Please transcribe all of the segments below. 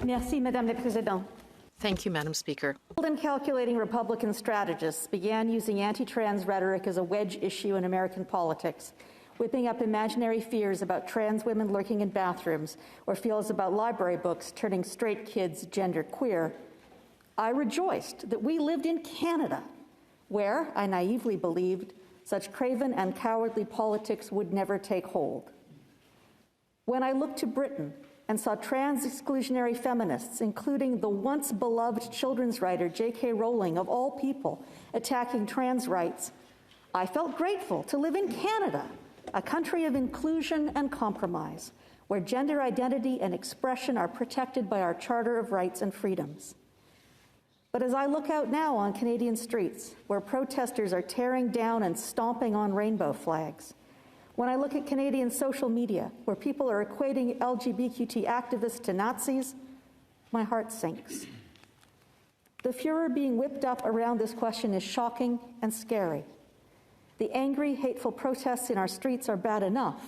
Merci, Madame la Présidente. Thank you, Madam Speaker. Bold and calculating Republican strategists began using anti-trans rhetoric as a wedge issue in American politics, whipping up imaginary fears about trans women lurking in bathrooms or fears about library books turning straight kids genderqueer. I rejoiced that we lived in Canada, where, I naively believed, such craven and cowardly politics would never take hold. When I looked to Britain and saw trans-exclusionary feminists, including the once-beloved children's writer J.K. Rowling, of all people, attacking trans rights, I felt grateful to live in Canada, a country of inclusion and compromise, where gender identity and expression are protected by our Charter of Rights and Freedoms. But as I look out now on Canadian streets, where protesters are tearing down and stomping on rainbow flags, when I look at Canadian social media, where people are equating LGBTQ activists to Nazis, my heart sinks. The furor being whipped up around this question is shocking and scary. The angry, hateful protests in our streets are bad enough.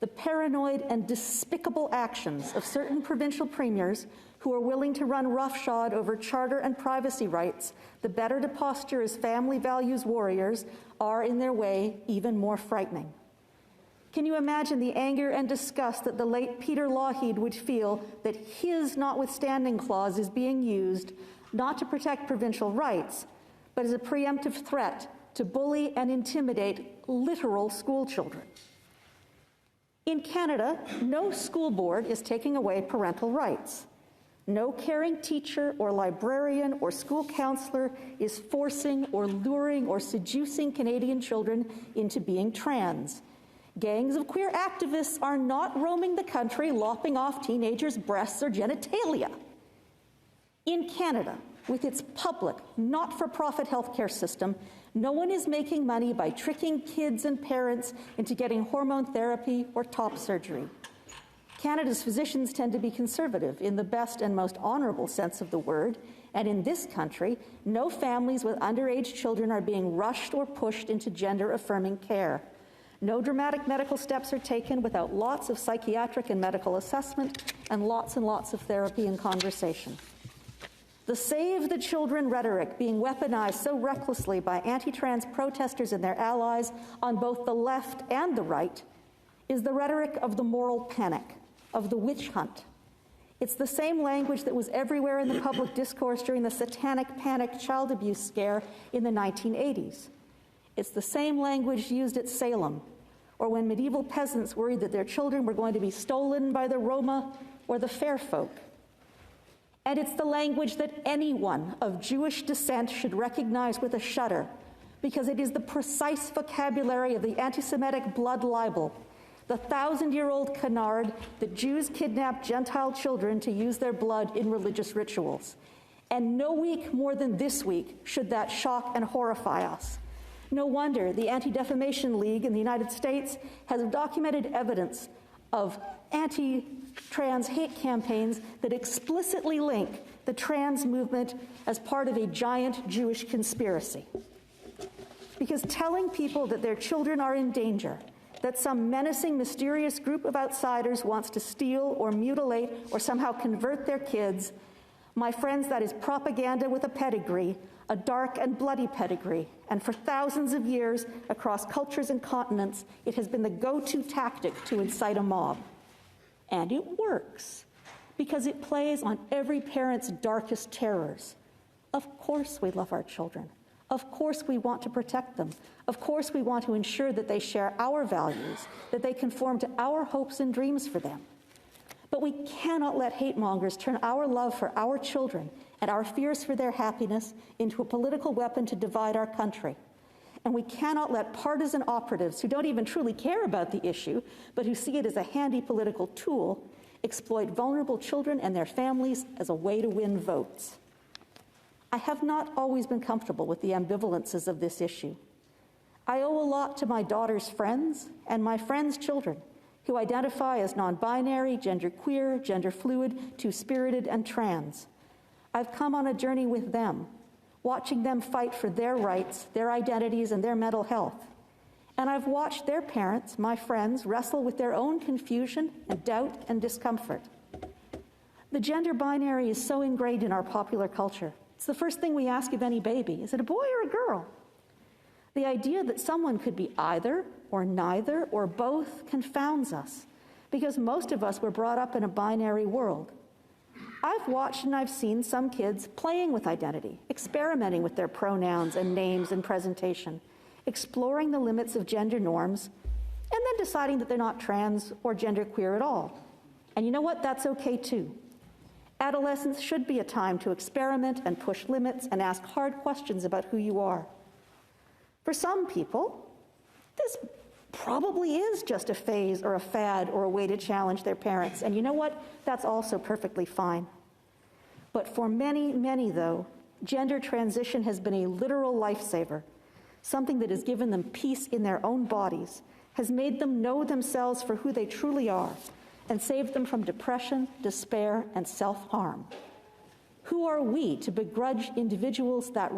The paranoid and despicable actions of certain provincial premiers who are willing to run roughshod over charter and privacy rights, the better to posture as family values warriors, are in their way even more frightening. Can you imagine the anger and disgust that the late Peter Lougheed would feel that his notwithstanding clause is being used not to protect provincial rights, but as a preemptive threat to bully and intimidate literal school children? In Canada, no school board is taking away parental rights. No caring teacher or librarian or school counselor is forcing or luring or seducing Canadian children into being trans. Gangs of queer activists are not roaming the country lopping off teenagers' breasts or genitalia. In Canada, with its public, not-for-profit healthcare system, no one is making money by tricking kids and parents into getting hormone therapy or top surgery. Canada's physicians tend to be conservative in the best and most honourable sense of the word, and in this country, no families with underage children are being rushed or pushed into gender-affirming care. No dramatic medical steps are taken without lots of psychiatric and medical assessment and lots of therapy and conversation. The Save the Children rhetoric being weaponized so recklessly by anti-trans protesters and their allies on both the left and the right is the rhetoric of the moral panic, of the witch hunt. It's the same language that was everywhere in the public discourse during the satanic panic child abuse scare in the 1980s. It's the same language used at Salem, or when medieval peasants worried that their children were going to be stolen by the Roma or the fair folk. And it's the language that anyone of Jewish descent should recognize with a shudder, because it is the precise vocabulary of the anti-Semitic blood libel, the 1,000-year-old canard that Jews kidnap Gentile children to use their blood in religious rituals. And no week more than this week should that shock and horrify us. No wonder the Anti-Defamation League in the United States has documented evidence of anti-trans hate campaigns that explicitly link the trans movement as part of a giant Jewish conspiracy. Because telling people that their children are in danger, that some menacing, mysterious group of outsiders wants to steal or mutilate or somehow convert their kids, my friends, that is propaganda with a pedigree, a dark and bloody pedigree, and for thousands of years, across cultures and continents, it has been the go-to tactic to incite a mob. And it works, because it plays on every parent's darkest terrors. Of course we love our children. Of course we want to protect them. Of course we want to ensure that they share our values, that they conform to our hopes and dreams for them. But we cannot let hate mongers turn our love for our children and our fears for their happiness into a political weapon to divide our country. And we cannot let partisan operatives who don't even truly care about the issue, but who see it as a handy political tool, exploit vulnerable children and their families as a way to win votes. I have not always been comfortable with the ambivalences of this issue. I owe a lot to my daughter's friends and my friends' children, who identify as non-binary, genderqueer, gender fluid, two-spirited, and trans. I've come on a journey with them, watching them fight for their rights, their identities, and their mental health. And I've watched their parents, my friends, wrestle with their own confusion and doubt and discomfort. The gender binary is so ingrained in our popular culture. It's the first thing we ask of any baby. Is it a boy or a girl? The idea that someone could be either or neither or both confounds us, because most of us were brought up in a binary world. I've watched and I've seen some kids playing with identity, experimenting with their pronouns and names and presentation, exploring the limits of gender norms, and then deciding that they're not trans or genderqueer at all. And you know what? That's okay too. Adolescence should be a time to experiment and push limits and ask hard questions about who you are. For some people, this probably is just a phase or a fad or a way to challenge their parents. And you know what? That's also perfectly fine. But for many, many, though, gender transition has been a literal lifesaver, something that has given them peace in their own bodies, has made them know themselves for who they truly are, and saved them from depression, despair, and self-harm. Who are we to begrudge individuals that